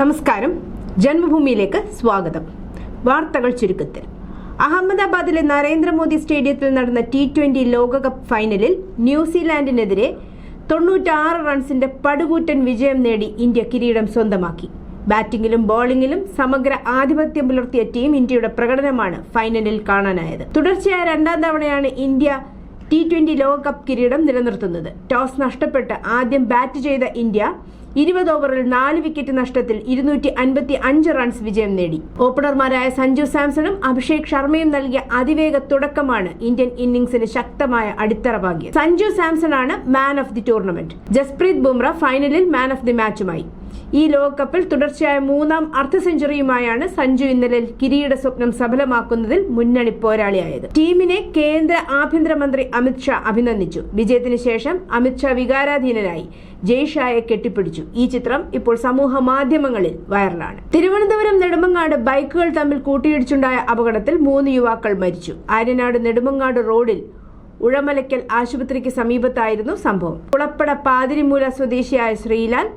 നമസ്കാരം, ജന്മഭൂമിയിലേക്ക് സ്വാഗതം. വാർത്തകൾ ചുരുക്കത്തിൽ. അഹമ്മദാബാദിലെ നരേന്ദ്രമോദി സ്റ്റേഡിയത്തിൽ നടന്ന T20 ലോകകപ്പ് ഫൈനലിൽ ന്യൂസിലാൻഡിനെതിരെ 96 റൺസിന്റെ പടുകൂറ്റൻ വിജയം നേടി ഇന്ത്യ കിരീടം സ്വന്തമാക്കി. ബാറ്റിംഗിലും ബോളിംഗിലും സമഗ്ര ആധിപത്യം പുലർത്തിയ ടീം ഇന്ത്യയുടെ പ്രകടനമാണ് ഫൈനലിൽ കാണാനായത്. തുടർച്ചയായ രണ്ടാം തവണയാണ് ഇന്ത്യ T20 ലോകകപ്പ് കിരീടം നിലനിർത്തുന്നത്. ടോസ് നഷ്ടപ്പെട്ട് ആദ്യം ബാറ്റ് ചെയ്ത ഇന്ത്യ 20 ഓവറിൽ 4 വിക്കറ്റ് നഷ്ടത്തിൽ 255 റൺസ് വിജയം നേടി. ഓപ്പണർമാരായ സഞ്ജു സാംസണും അഭിഷേക് ശർമ്മയും നൽകിയ അതിവേഗ തുടക്കമാണ് ഇന്ത്യൻ ഇന്നിംഗ്സിന് ശക്തമായ അടിത്തറ പാകിയത്. സഞ്ജു സാംസൺ ആണ് man of the tournament. Jasprit Bumrah ഫൈനലിൽ മാൻ ഓഫ് ദി മാച്ചുമായി. ഈ ലോകകപ്പിൽ തുടർച്ചയായ 3ാം അർദ്ധ സെഞ്ചുറിയുമായാണ് സഞ്ജു ഇന്നലെ കിരീട സ്വപ്നം സഫലമാക്കുന്നതിൽ മുന്നണി പോരാളിയായത്. ടീമിനെ കേന്ദ്ര ആഭ്യന്തരമന്ത്രി അമിത് ഷാ അഭിനന്ദിച്ചു. വിജയത്തിന് ശേഷം അമിത് ഷാ വികാരാധീനനായി ജയ്ഷായെ കെട്ടിപ്പിടിച്ചു. ഈ ചിത്രം ഇപ്പോൾ സമൂഹ മാധ്യമങ്ങളിൽ വൈറലാണ്. തിരുവനന്തപുരം നെടുമങ്ങാട് ബൈക്കുകൾ തമ്മിൽ കൂട്ടിയിടിച്ചുണ്ടായ അപകടത്തിൽ 3 യുവാക്കൾ മരിച്ചു. ആര്യനാട് നെടുമങ്ങാട് റോഡിൽ ഉഴമലയ്ക്കൽ ആശുപത്രിക്ക് സമീപത്തായിരുന്നു സംഭവം. കുളപ്പട പാതിരിമൂല സ്വദേശിയായ ശ്രീലാൽ,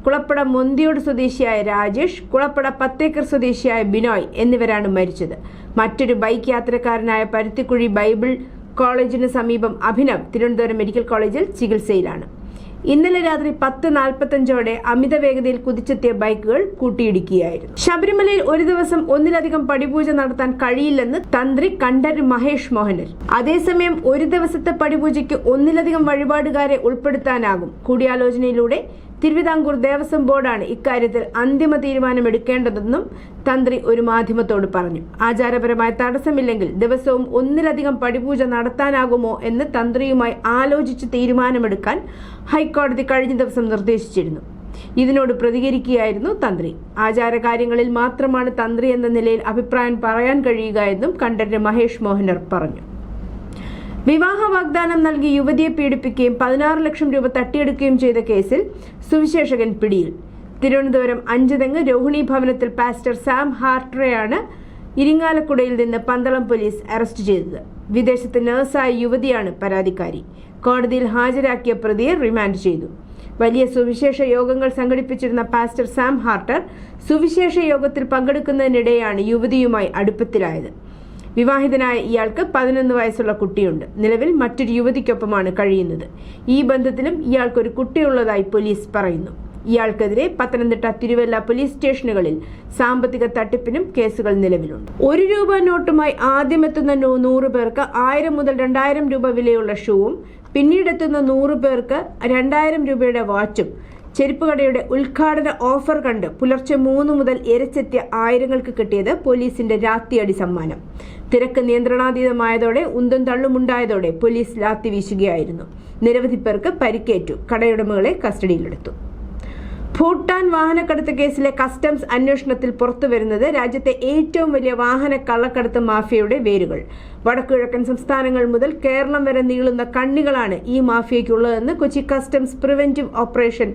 കുളപ്പട മൊന്തിയോട് സ്വദേശിയായ രാജേഷ്, കുളപ്പട പത്തേക്കർ സ്വദേശിയായ ബിനോയ് എന്നിവരാണ് മരിച്ചത്. മറ്റൊരു ബൈക്ക് യാത്രക്കാരനായ പരുത്തിക്കുഴി ബൈബിൾ കോളേജിന് സമീപം അഭിനവ് തിരുവനന്തപുരം മെഡിക്കൽ കോളേജിൽ ചികിത്സയിലാണ്. ഇന്നലെ രാത്രി 10:45ഓടെ അമിത വേഗതയിൽ കുതിച്ചെത്തിയ ബൈക്കുകൾ കൂട്ടിയിടിക്കുകയായിരുന്നു. ശബരിമലയിൽ ഒരു ദിവസം ഒന്നിലധികം പടിപൂജ നടത്താൻ കഴിയില്ലെന്ന് തന്ത്രി കണ്ഠര് മഹേഷ് മോഹനർ. അതേസമയം ഒരു ദിവസത്തെ പടിപൂജയ്ക്ക് ഒന്നിലധികം വഴിപാടുകാരെ ഉൾപ്പെടുത്താനാകും. കൂടിയാലോചനയിലൂടെ തിരുവിതാംകൂർ ദേവസ്വം ബോർഡാണ് ഇക്കാര്യത്തിൽ അന്തിമ തീരുമാനമെടുക്കേണ്ടതെന്നും തന്ത്രി ഒരു മാധ്യമത്തോട് പറഞ്ഞു. ആചാരപരമായ തടസ്സമില്ലെങ്കിൽ ദിവസവും ഒന്നിലധികം പടിപൂജ നടത്താനാകുമോ എന്ന് തന്ത്രിയുമായി ആലോചിച്ച് തീരുമാനമെടുക്കാൻ ഹൈക്കോടതി കഴിഞ്ഞ ദിവസം നിർദ്ദേശിച്ചിരുന്നു. ഇതിനോട് പ്രതികരിക്കുകയായിരുന്നു തന്ത്രി. ആചാരകാര്യങ്ങളിൽ മാത്രമാണ് തന്ത്രി എന്ന നിലയിൽ അഭിപ്രായം പറയാൻ കഴിയുക എന്നും കണ്ഠര് മഹേഷ് മോഹനർ പറഞ്ഞു. വിവാഹ വാഗ്ദാനം നൽകി യുവതിയെ പീഡിപ്പിക്കുകയും 16 ലക്ഷം രൂപ തട്ടിയെടുക്കുകയും ചെയ്ത കേസിൽ സുവിശേഷകൻ പിടിയിൽ. തിരുവനന്തപുരം അഞ്ചുതെങ്ങ് രോഹിണി ഭവനത്തിൽ പാസ്റ്റർ സാം ഹാർട്ടറെയാണ് ഇരിങ്ങാലക്കുടയിൽ നിന്ന് പന്തളം പോലീസ് അറസ്റ്റ് ചെയ്തത്. വിദേശത്ത് നഴ്സായ യുവതിയാണ് പരാതിക്കാരി. കോടതിയിൽ ഹാജരാക്കിയ പ്രതിയെ റിമാൻഡ് ചെയ്തു. വലിയ സുവിശേഷ യോഗങ്ങൾ സംഘടിപ്പിച്ചിരുന്ന പാസ്റ്റർ സാം ഹാർട്ടർ സുവിശേഷ യോഗത്തിൽ പങ്കെടുക്കുന്നതിനിടെയാണ് യുവതിയുമായി അടുപ്പത്തിലായത്. വിവാഹിതനായ ഇയാൾക്ക് 11 വയസ്സുള്ള കുട്ടിയുണ്ട്. നിലവിൽ മറ്റൊരു യുവതിക്കൊപ്പമാണ് കഴിയുന്നത്. ഈ ബന്ധത്തിലും ഇയാൾക്കൊരു കുട്ടിയുള്ളതായി പോലീസ് പറയുന്നു. ഇയാൾക്കെതിരെ പത്തനംതിട്ട, തിരുവല്ല പോലീസ് സ്റ്റേഷനുകളിൽ സാമ്പത്തിക തട്ടിപ്പിനും കേസുകൾ നിലവിലുണ്ട്. 1 രൂപ നോട്ടുമായി ആദ്യമെത്തുന്ന 100 പേർക്ക് 1000 മുതൽ 2000 രൂപ വിലയുള്ള ഷൂവും, പിന്നീടെത്തുന്ന 100 പേർക്ക് 2000 രൂപയുടെ വാച്ചും ചെരുപ്പുകടയുടെ ഉദ്ഘാടന ഓഫർ കണ്ട് പുലർച്ചെ 3 മുതൽ എരച്ചെത്തിയ ആയിരങ്ങൾക്ക് കിട്ടിയത് പോലീസിന്റെ രാത്തിയടി സമ്മാനം. തിരക്ക് നിയന്ത്രണാതീതമായതോടെ ഉന്തും തള്ളുമുണ്ടായതോടെ പോലീസ് ലാത്തി വീശുകയായിരുന്നു. നിരവധി പേർക്ക് പരിക്കേറ്റു. കടയുടമകളെ കസ്റ്റഡിയിലെടുത്തു. ഭൂട്ടാൻ വാഹനക്കടത്ത് കേസിലെ കസ്റ്റംസ് അന്വേഷണത്തിൽ പുറത്തുവരുന്നത് രാജ്യത്തെ ഏറ്റവും വലിയ വാഹന കള്ളക്കടത്ത് മാഫിയയുടെ വേരുകൾ. വടക്കുകിഴക്കൻ സംസ്ഥാനങ്ങൾ മുതൽ കേരളം വരെ നീളുന്ന കണ്ണികളാണ് ഈ മാഫിയയ്ക്കുള്ളതെന്ന് Kochi customs preventive operation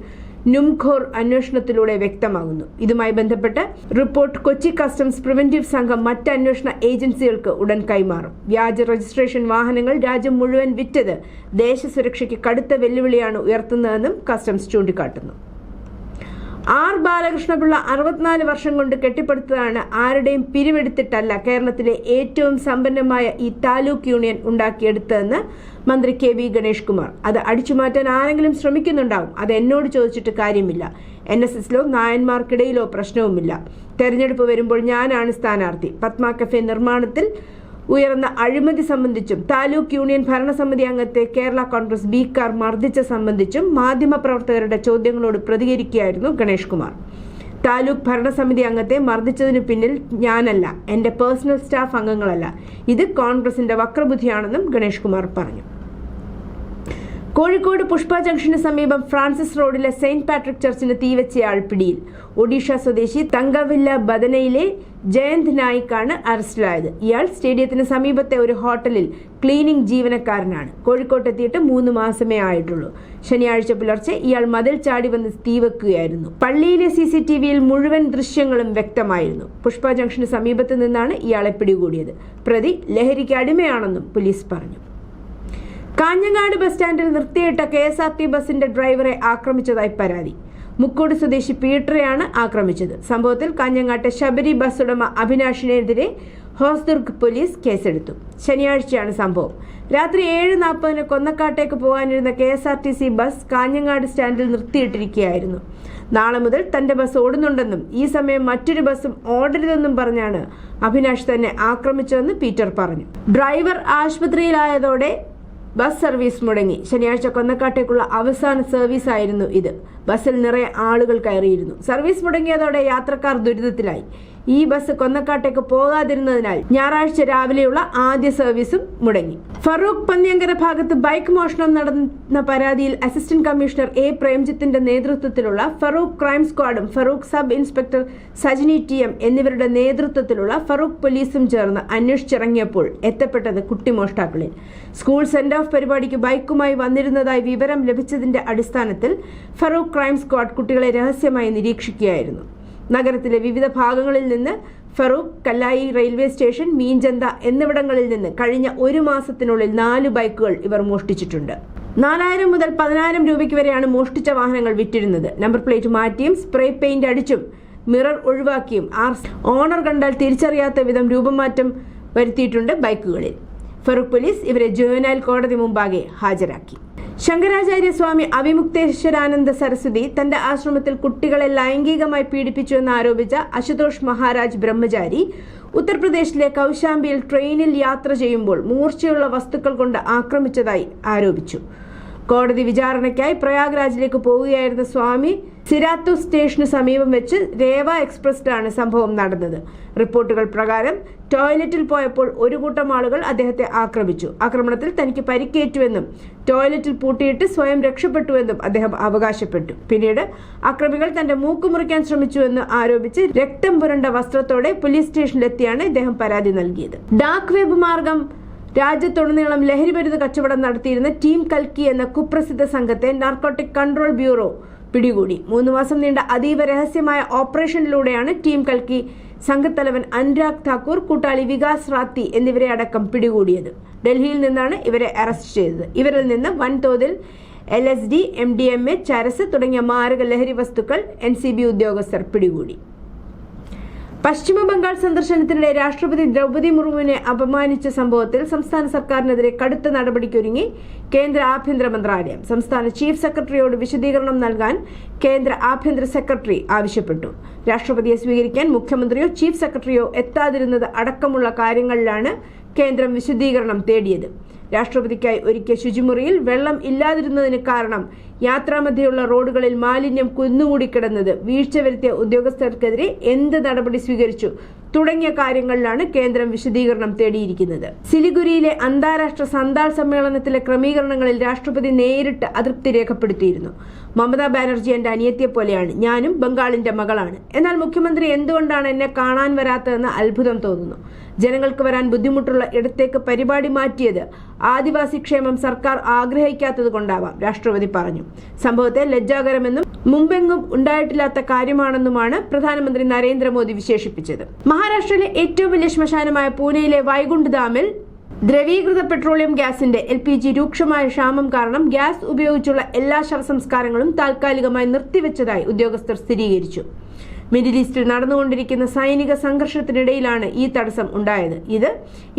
Numkhor അന്വേഷണത്തിലൂടെ വ്യക്തമാകുന്നു. ഇതുമായി ബന്ധപ്പെട്ട് റിപ്പോർട്ട് കൊച്ചി കസ്റ്റംസ് പ്രിവെന്റീവ് സംഘം മറ്റ് അന്വേഷണ ഏജൻസികൾക്ക് ഉടൻ കൈമാറും. വ്യാജ രജിസ്ട്രേഷൻ വാഹനങ്ങൾ രാജ്യം മുഴുവൻ വിറ്റത് ദേശസുരക്ഷയ്ക്ക് കടുത്ത വെല്ലുവിളിയാണ് ഉയർത്തുന്നതെന്നും കസ്റ്റംസ് ചൂണ്ടിക്കാട്ടുന്നു. ആർ ബാലകൃഷ്ണപിള്ള 64 വർഷം കൊണ്ട് കെട്ടിപ്പടുത്തതാണ്. ആരുടെയും പിരിവെടുത്തിട്ടല്ല കേരളത്തിലെ ഏറ്റവും സമ്പന്നമായ ഈ താലൂക്ക് യൂണിയൻ ഉണ്ടാക്കിയെടുത്തതെന്ന് മന്ത്രി KV ഗണേഷ് കുമാർ. അത് അടിച്ചുമാറ്റാൻ ആരെങ്കിലും ശ്രമിക്കുന്നുണ്ടാവും. അത് എന്നോട് ചോദിച്ചിട്ട് കാര്യമില്ല. NSSലോ നായന്മാർക്കിടയിലോ പ്രശ്നവുമില്ല. തെരഞ്ഞെടുപ്പ് വരുമ്പോൾ ഞാനാണ് സ്ഥാനാർത്ഥി. പത്മ കഫേ നിർമ്മാണത്തിൽ ഉയർന്ന അഴിമതി സംബന്ധിച്ചും താലൂക്ക് യൂണിയൻ ഭരണസമിതി അംഗത്തെ കേരള കോൺഗ്രസ് ബീക്കാർ മർദ്ദിച്ച സംബന്ധിച്ചും മാധ്യമപ്രവർത്തകരുടെ ചോദ്യങ്ങളോട് പ്രതികരിക്കുകയായിരുന്നു ഗണേഷ് കുമാർ. താലൂക്ക് ഭരണസമിതി അംഗത്തെ മർദ്ദിച്ചതിനു പിന്നിൽ ഞാനല്ല, എന്റെ പേഴ്സണൽ സ്റ്റാഫ് അംഗങ്ങളല്ല. ഇത് കോൺഗ്രസിന്റെ വക്രബുദ്ധിയാണെന്നും ഗണേഷ് കുമാർ പറഞ്ഞു. കോഴിക്കോട് പുഷ്പ ജംഗ്ഷന് സമീപം ഫ്രാൻസിസ് റോഡിലെ സെയിന്റ് പാട്രിക് ചർച്ചിന് തീവെച്ചയാൾ പിടിയിൽ. ഒഡീഷ സ്വദേശി തങ്കവില്ല ബദനയിലെ ജയന്ത് നായിക്കാണ് അറസ്റ്റിലായത്. ഇയാൾ സ്റ്റേഡിയത്തിന് സമീപത്തെ ഒരു ഹോട്ടലിൽ ക്ലീനിംഗ് ജീവനക്കാരനാണ്. കോഴിക്കോട്ടെത്തിയിട്ട് 3 മാസമേ ആയിട്ടുള്ളൂ. ശനിയാഴ്ച പുലർച്ചെ ഇയാൾ മതിൽ ചാടി വന്ന് തീവെക്കുകയായിരുന്നു. പള്ളിയിലെ CCTVയിൽ മുഴുവൻ ദൃശ്യങ്ങളും വ്യക്തമായിരുന്നു. പുഷ്പ ജംഗ്ഷന് സമീപത്ത് നിന്നാണ് ഇയാളെ പിടികൂടിയത്. പ്രതി ലഹരിക്ക് അടിമയാണെന്നും പോലീസ് പറഞ്ഞു. കാഞ്ഞങ്ങാട് ബസ് സ്റ്റാൻഡിൽ നിർത്തിയിട്ട KSRT ബസിന്റെ ഡ്രൈവറെ ആക്രമിച്ചതായി പരാതി. മുക്കോട് സ്വദേശി പീറ്ററെയാണ് ആക്രമിച്ചത്. സംഭവത്തിൽ കാഞ്ഞങ്ങാട്ടെ ശബരി ബസ് ഉടമ അഭിനാഷിനെതിരെ ഹോസ്ദുർഗ് പോലീസ് കേസെടുത്തു. ശനിയാഴ്ചയാണ് സംഭവം. രാത്രി 7:40 കൊന്നക്കാട്ടേക്ക് പോകാനിരുന്ന KSRTC ബസ് കാഞ്ഞങ്ങാട് സ്റ്റാൻഡിൽ നിർത്തിയിട്ടിരിക്കുകയായിരുന്നു. നാളെ മുതൽ തന്റെ ബസ് ഓടുന്നുണ്ടെന്നും ഈ സമയം മറ്റൊരു ബസ്സും ഓടരുതെന്നും പറഞ്ഞാണ് അഭിനാഷ് തന്നെ ആക്രമിച്ചതെന്ന് പീറ്റർ പറഞ്ഞു. ഡ്രൈവർ ആശുപത്രിയിലായതോടെ ബസ് സർവീസ് മുടങ്ങി. ശനിയാഴ്ച കൊന്നക്കാട്ടേക്കുള്ള അവസാന സർവീസ് ആയിരുന്നു ഇത്. ബസ്സിൽ നിറയെ ആളുകൾ കയറിയിരുന്നു. സർവീസ് മുടങ്ങിയതോടെ യാത്രക്കാർ ദുരിതത്തിലായി. ഈ ബസ് കൊന്നക്കാട്ടേക്ക് പോകാതിരുന്നതിനാൽ ഞായറാഴ്ച രാവിലെയുള്ള ആദ്യ സർവീസും മുടങ്ങി. ഫറൂഖ് പന്നിയങ്കര ഭാഗത്ത് ബൈക്ക് മോഷണം നടന്ന പരാതിയിൽ അസിസ്റ്റന്റ് കമ്മീഷണർ A. പ്രേംജിത്തിന്റെ നേതൃത്വത്തിലുള്ള ഫറൂഖ് ക്രൈം സ്ക്വാഡും Farook sub inspector Sajini TM എന്നിവരുടെ നേതൃത്വത്തിലുള്ള ഫറൂഖ് പോലീസും ചേർന്ന് അന്വേഷിച്ചിറങ്ങിയപ്പോൾ എത്തപ്പെട്ടത് കുട്ടിമോഷ്ടാക്കളിൽ. സ്കൂൾ സെൻഡ് ഓഫ് പരിപാടിക്ക് ബൈക്കുമായി വന്നിരുന്നതായി വിവരം ലഭിച്ചതിന്റെ അടിസ്ഥാനത്തിൽ ഫറൂഖ് ക്രൈം സ്ക്വാഡ് കുട്ടികളെ രഹസ്യമായി നിരീക്ഷിക്കുകയായിരുന്നു. നഗരത്തിലെ വിവിധ ഭാഗങ്ങളിൽ നിന്ന് ഫറൂഖ്, കല്ലായി റെയിൽവേ സ്റ്റേഷൻ, മീൻചന്ത എന്നിവിടങ്ങളിൽ നിന്ന് കഴിഞ്ഞ 1 മാസത്തിനുള്ളിൽ 4 ബൈക്കുകൾ ഇവർ മോഷ്ടിച്ചിട്ടുണ്ട്. 4000 മുതൽ 10000 രൂപയ്ക്ക് വരെയാണ് മോഷ്ടിച്ച വാഹനങ്ങൾ വിറ്റിരുന്നത്. നമ്പർ പ്ലേറ്റ് മാറ്റിയും സ്പ്രേ പെയിന്റ് അടിച്ചും മിറർ ഒഴിവാക്കിയും ഓണർ കണ്ടാൽ തിരിച്ചറിയാത്ത വിധം രൂപമാറ്റം വരുത്തിയിട്ടുണ്ട് ബൈക്കുകളിൽ. ഫറൂഖ് പോലീസ് ഇവരെ ജുവനൈൽ കോടതി മുമ്പാകെ ഹാജരാക്കി. ശങ്കരാചാര്യ സ്വാമി അവിമുക്തേശ്വരാനന്ദ സരസ്വതി തന്റെ ആശ്രമത്തിൽ കുട്ടികളെ ലൈംഗികമായി പീഡിപ്പിച്ചുവെന്ന് ആരോപിച്ച അശുതോഷ് മഹാരാജ് ബ്രഹ്മചാരി ഉത്തർപ്രദേശിലെ കൗശാംബിയിൽ ട്രെയിനിൽ യാത്ര ചെയ്യുമ്പോൾ മൂർച്ചയുള്ള വസ്തുക്കൾ കൊണ്ട് ആക്രമിച്ചതായി ആരോപിച്ചു. കോടതി വിചാരണയ്ക്കായി പ്രയാഗ്രാജിലേക്ക് പോവുകയായിരുന്ന സ്വാമി സിരാത്തു സ്റ്റേഷന് സമീപം വെച്ച് രേവ എക്സ്പ്രസിലാണ് സംഭവം നടന്നത്. റിപ്പോർട്ടുകൾ പ്രകാരം ടോയ്ലറ്റിൽ പോയപ്പോൾ ഒരു കൂട്ടം ആളുകൾ അദ്ദേഹത്തെ ആക്രമിച്ചു. ആക്രമണത്തിൽ തനിക്ക് പരിക്കേറ്റുവെന്നും ടോയ്ലറ്റിൽ പൂട്ടിയിട്ട് സ്വയം രക്ഷപ്പെട്ടുവെന്നും അദ്ദേഹം അവകാശപ്പെട്ടു. പിന്നീട് അക്രമികൾ തന്റെ മൂക്ക് മുറിക്കാൻ ശ്രമിച്ചുവെന്ന് ആരോപിച്ച് രക്തം പുരണ്ട വസ്ത്രത്തോടെ പോലീസ് സ്റ്റേഷനിലെത്തിയാണ് ഇദ്ദേഹം പരാതി നൽകിയത്. ഡാർക്ക് വെബ് മാർഗം രാജ്യത്തുടനീളം ലഹരിമരുന്ന് കച്ചവടം നടത്തിയിരുന്ന ടീം കൽക്കി എന്ന കുപ്രസിദ്ധ സംഘത്തെ നാർക്കോട്ടിക് കൺട്രോൾ ബ്യൂറോ പിടികൂടി. 3 മാസം നീണ്ട അതീവ രഹസ്യമായ ഓപ്പറേഷനിലൂടെയാണ് ടീം കൽക്കി സംഘത്തലവൻ അനുരാഗ് താക്കൂർ, കൂട്ടാളി വികാസ് റാത്തി എന്നിവരെ അടക്കം പിടികൂടിയത്. ഡൽഹിയിൽ നിന്നാണ് ഇവരെ അറസ്റ്റ് ചെയ്തത്. ഇവരിൽ നിന്ന് വൻതോതിൽ LSD, MDMA, ചരസ് തുടങ്ങിയ മാരക ലഹരി വസ്തുക്കൾ NCB ഉദ്യോഗസ്ഥർ പിടികൂടി. പശ്ചിമ ബംഗാൾ സന്ദർശനത്തിനിടെ രാഷ്ട്രപതി ദ്രൗപദി മുർമുവിനെ അപമാനിച്ച സംഭവത്തിൽ സംസ്ഥാന സർക്കാരിനെതിരെ കടുത്ത നടപടിക്കൊരുങ്ങി കേന്ദ്ര ആഭ്യന്തര മന്ത്രാലയം. സംസ്ഥാന ചീഫ് സെക്രട്ടറിയോട് വിശദീകരണം നൽകാൻ കേന്ദ്ര ആഭ്യന്തര സെക്രട്ടറി ആവശ്യപ്പെട്ടു. രാഷ്ട്രപതിയെ സ്വീകരിക്കാൻ മുഖ്യമന്ത്രിയോ ചീഫ് സെക്രട്ടറിയോ എത്താതിരുന്നത് അടക്കമുള്ള കാര്യങ്ങളിലാണ് കേന്ദ്രം വിശദീകരണം തേടിയത്. രാഷ്ട്രപതിക്കായി ഒരുക്കിയ ശുചിമുറിയിൽ വെള്ളം ഇല്ലാതിരുന്നതിന് കാരണം യാത്രാമധ്യയുള്ള റോഡുകളിൽ മാലിന്യം കുന്നുകൂടിക്കിടന്നത്, വീഴ്ച വരുത്തിയ ഉദ്യോഗസ്ഥർക്കെതിരെ എന്ത് നടപടി സ്വീകരിച്ചു തുടങ്ങിയ കാര്യങ്ങളിലാണ് കേന്ദ്രം വിശദീകരണം തേടിയിരിക്കുന്നത്. സിലിഗുരിയിലെ അന്താരാഷ്ട്ര സന്താൾ സമ്മേളനത്തിലെ ക്രമീകരണങ്ങളിൽ രാഷ്ട്രപതി നേരിട്ട് അതൃപ്തി രേഖപ്പെടുത്തിയിരുന്നു. മമതാ ബാനർജി എന്റെ അനിയത്തിയെ പോലെയാണ്, ഞാനും ബംഗാളിന്റെ മകളാണ്. എന്നാൽ മുഖ്യമന്ത്രി എന്തുകൊണ്ടാണ് എന്നെ കാണാൻ വരാത്തതെന്ന് അത്ഭുതം തോന്നുന്നു. ജനങ്ങൾക്ക് വരാൻ ബുദ്ധിമുട്ടുള്ള ഇടത്തേക്ക് പരിപാടി മാറ്റിയത് ആദിവാസി ക്ഷേമം സർക്കാർ ആഗ്രഹിക്കാത്തത് കൊണ്ടാവാം, രാഷ്ട്രപതി പറഞ്ഞു. സംഭവത്തെ ലജ്ജാകരമെന്നും മുമ്പെങ്ങും ഉണ്ടായിട്ടില്ലാത്ത കാര്യമാണെന്നുമാണ് പ്രധാനമന്ത്രി നരേന്ദ്രമോദി വിശേഷിപ്പിച്ചത്. മഹാരാഷ്ട്രയിലെ ഏറ്റവും വലിയ ശ്മശാനമായ പൂനെയിലെ വൈകുണ്ഠ് ധാമിൽ ദ്രവീകൃത പെട്രോളിയം ഗ്യാസിന്റെ LPG രൂക്ഷമായ ക്ഷാമം കാരണം ഗ്യാസ് ഉപയോഗിച്ചുള്ള എല്ലാ ശവസംസ്കാരങ്ങളും താൽക്കാലികമായി നിർത്തിവെച്ചതായി ഉദ്യോഗസ്ഥർ സ്ഥിരീകരിച്ചു. മിഡിൽ ഈസ്റ്റിൽ നടന്നുകൊണ്ടിരിക്കുന്ന സൈനിക സംഘർഷത്തിനിടയിലാണ് ഈ തടസ്സം ഉണ്ടായത്. ഇത്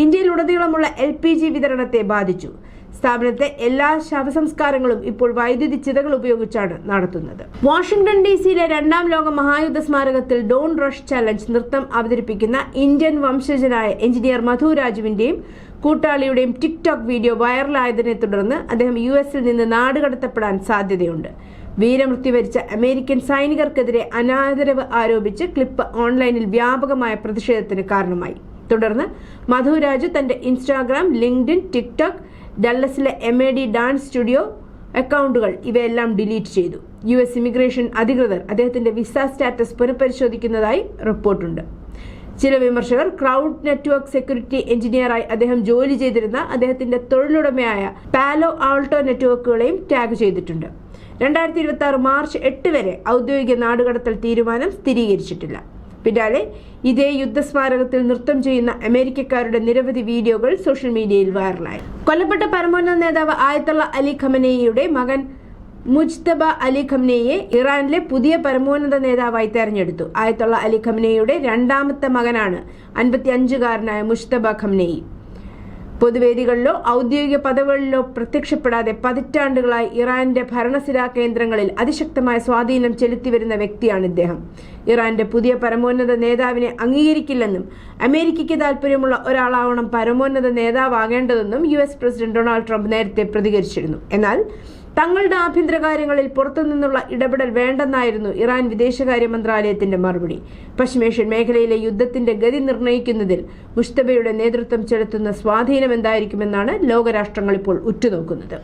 ഇന്ത്യയിലുടനീളമുള്ള LPG വിതരണത്തെ ബാധിച്ചു. സ്ഥാപനത്തെ എല്ലാ ശവസംസ്കാരങ്ങളും ഇപ്പോൾ വൈദ്യുതി ചിതകൾ ഉപയോഗിച്ചാണ് നടത്തുന്നത്. വാഷിംഗ്ടൺ DC-യിലെ 2ാം ലോക മഹായുദ്ധ സ്മാരകത്തിൽ ഡോൺ റഷ് ചലഞ്ച് നൃത്തം അവതരിപ്പിക്കുന്ന ഇന്ത്യൻ വംശജനായ എഞ്ചിനീയർ മധു രാജുവിന്റെയും കൂട്ടാളിയുടെയും ടിക്ടോക്ക് വീഡിയോ വൈറലായതിനെ തുടർന്ന് അദ്ദേഹം US-ൽ നിന്ന് നാടുകടത്തപ്പെടാൻ സാധ്യതയുണ്ട്. വീരമൃത്യു വരിച്ച അമേരിക്കൻ സൈനികർക്കെതിരെ അനാദരവ് ആരോപിച്ച് ക്ലിപ്പ് ഓൺലൈനിൽ വ്യാപകമായ പ്രതിഷേധത്തിന് കാരണമായി. തുടർന്ന് മധു രാജു തന്റെ ഇൻസ്റ്റാഗ്രാം, ലിങ്ക്ഡിൻ, ടിക്ടോക്ക്, ഡല്ലസിലെ MAD ഡാൻസ് സ്റ്റുഡിയോ അക്കൗണ്ടുകൾ ഇവയെല്ലാം ഡിലീറ്റ് ചെയ്തു. US ഇമിഗ്രേഷൻ അധികൃതർ അദ്ദേഹത്തിന്റെ വിസ സ്റ്റാറ്റസ് പുനഃപരിശോധിക്കുന്നതായി റിപ്പോർട്ടുണ്ട്. ചില വിമർശകർ ക്രൗഡ് നെറ്റ്വർക്ക് സെക്യൂരിറ്റി എഞ്ചിനീയറായി അദ്ദേഹം ജോലി ചെയ്തിരുന്ന അദ്ദേഹത്തിന്റെ തൊഴിലുടമയായ പാലോ ആൾട്ടോ നെറ്റ്വർക്കുകളെയും ടാഗ് ചെയ്തിട്ടുണ്ട്. 2026 മാർച്ച് 8 വരെ ഔദ്യോഗിക നാടുകടത്തൽ തീരുമാനം സ്ഥിരീകരിച്ചിട്ടില്ല. പിന്നാലെ ഇതേ യുദ്ധസ്മാരകത്തിൽ നൃത്തം ചെയ്യുന്ന അമേരിക്കക്കാരുടെ നിരവധി വീഡിയോകൾ സോഷ്യൽ മീഡിയയിൽ വൈറലായി. കൊല്ലപ്പെട്ട പരമോന്നത നേതാവ് ആയത്തുള്ള അലി ഖമനേയിയുടെ മകൻ മുജ്തബ അലി ഖംനേയെ ഇറാനിലെ പുതിയ പരമോന്നത നേതാവായി തെരഞ്ഞെടുത്തു. ആയത്തുള്ള അലി ഖംനേയുടെ രണ്ടാമത്തെ മകനാണ് 55-കാരനായ മുജ്തബ ഖംനേയി. പൊതുവേദികളിലോ ഔദ്യോഗിക പദവികളിലോ പ്രത്യക്ഷപ്പെടാതെ പതിറ്റാണ്ടുകളായി ഇറാന്റെ ഭരണസിരാ കേന്ദ്രങ്ങളിൽ അതിശക്തമായ സ്വാധീനം ചെലുത്തിവരുന്ന വ്യക്തിയാണ് ഇദ്ദേഹം. ഇറാന്റെ പുതിയ പരമോന്നത നേതാവിനെ അംഗീകരിക്കില്ലെന്നും അമേരിക്കയ്ക്ക് താൽപര്യമുള്ള ഒരാളാവണം പരമോന്നത നേതാവാകേണ്ടതെന്നും US പ്രസിഡന്റ് ഡൊണാൾഡ് ട്രംപ് നേരത്തെ പ്രതികരിച്ചിരുന്നു. എന്നാൽ തങ്ങളുടെ ആഭ്യന്തര കാര്യങ്ങളിൽ പുറത്തുനിന്നുള്ള ഇടപെടൽ വേണ്ടെന്നായിരുന്നു ഇറാൻ വിദേശകാര്യ മന്ത്രാലയത്തിന്റെ മറുപടി. പശ്ചിമേഷ്യൻ മേഖലയിലെ യുദ്ധത്തിന്റെ ഗതി നിർണ്ണയിക്കുന്നതിൽ മുജ്തബയുടെ നേതൃത്വം ചെലുത്തുന്ന സ്വാധീനം എന്തായിരിക്കുമെന്നാണ് ലോകരാഷ്ട്രങ്ങൾ ഇപ്പോൾ ഉറ്റുനോക്കുന്നത്.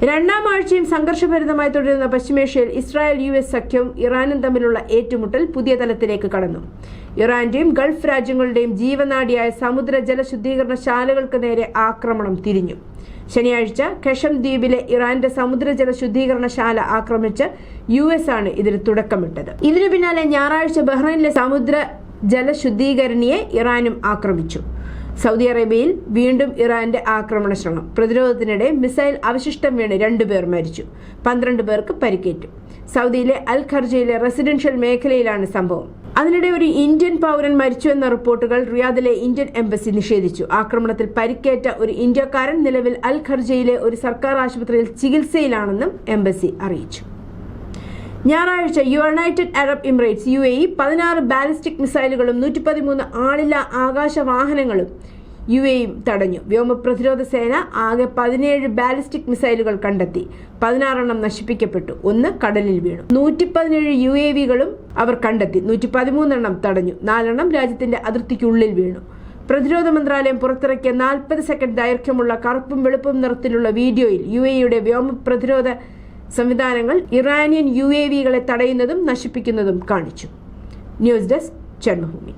രണ്ടാം ആഴ്ചയും സംഘർഷഭരിതമായി തുടരുന്ന പശ്ചിമേഷ്യയിൽ ഇസ്രായേൽ US സഖ്യവും ഇറാനും തമ്മിലുള്ള ഏറ്റുമുട്ടൽ പുതിയ തലത്തിലേക്ക് കടന്നു. ഇറാന്റെയും ഗൾഫ് രാജ്യങ്ങളുടെയും ജീവനാഡിയായ സമുദ്ര ജലശുദ്ധീകരണ ശാലകൾക്ക് നേരെ ആക്രമണം തിരിഞ്ഞു. ശനിയാഴ്ച കെഷം ദ്വീപിലെ ഇറാന്റെ സമുദ്രജല ശുദ്ധീകരണശാല ആക്രമിച്ച് US ആണ് ഇതിന് തുടക്കമിട്ടത്. ഇതിനു പിന്നാലെ ഞായറാഴ്ച ബഹ്റൈനിലെ സമുദ്ര ജലശുദ്ധീകരണിയെ ഇറാനും ആക്രമിച്ചു. സൗദി അറേബ്യയിൽ വീണ്ടും ഇറാന്റെ ആക്രമണ ശ്രമം. പ്രതിരോധത്തിനിടെ മിസൈൽ അവശിഷ്ടം വീണ് 2 പേർ മരിച്ചു, 12 പേർക്ക് പരിക്കേറ്റു. സൗദിയിലെ അൽ ഖർജയിലെ റെസിഡൻഷ്യൽ മേഖലയിലാണ് സംഭവം. അതിനിടെ ഒരു ഇന്ത്യൻ പൗരൻ മരിച്ചുവെന്ന റിപ്പോർട്ടുകൾ റിയാദിലെ ഇന്ത്യൻ എംബസി നിഷേധിച്ചു. ആക്രമണത്തിൽ പരിക്കേറ്റ ഒരു ഇന്ത്യക്കാരൻ നിലവിൽ അൽ ഖർജയിലെ ഒരു സർക്കാർ ആശുപത്രിയിൽ ചികിത്സയിലാണെന്നും എംബസി അറിയിച്ചു. ഞായറാഴ്ച United Arab Emirates UAE 16 ballistic മിസൈലുകളും 113 ആളില്ലാ ആകാശ വാഹനങ്ങളും UAE തടഞ്ഞു. വ്യോമ പ്രതിരോധ സേന ആകെ 17 ബാലിസ്റ്റിക് മിസൈലുകൾ കണ്ടെത്തി. 16 നശിപ്പിക്കപ്പെട്ടു, 1 കടലിൽ വീണു. 117 UAVകളും അവർ കണ്ടെത്തി, 113 തടഞ്ഞു, 4 രാജ്യത്തിന്റെ അതിർത്തിക്കുള്ളിൽ വീണു. പ്രതിരോധ മന്ത്രാലയം പുറത്തിറക്കിയ 40 സെക്കൻഡ് ദൈർഘ്യമുള്ള കറുപ്പും വെളുപ്പും നിറത്തിലുള്ള വീഡിയോയിൽ UAEയുടെ വ്യോമ പ്രതിരോധ സംവിധാനങ്ങൾ ഇറാനിയൻ UAVകളെ തടയുന്നതും നശിപ്പിക്കുന്നതും കാണിച്ചു. News desk Janmabhumi.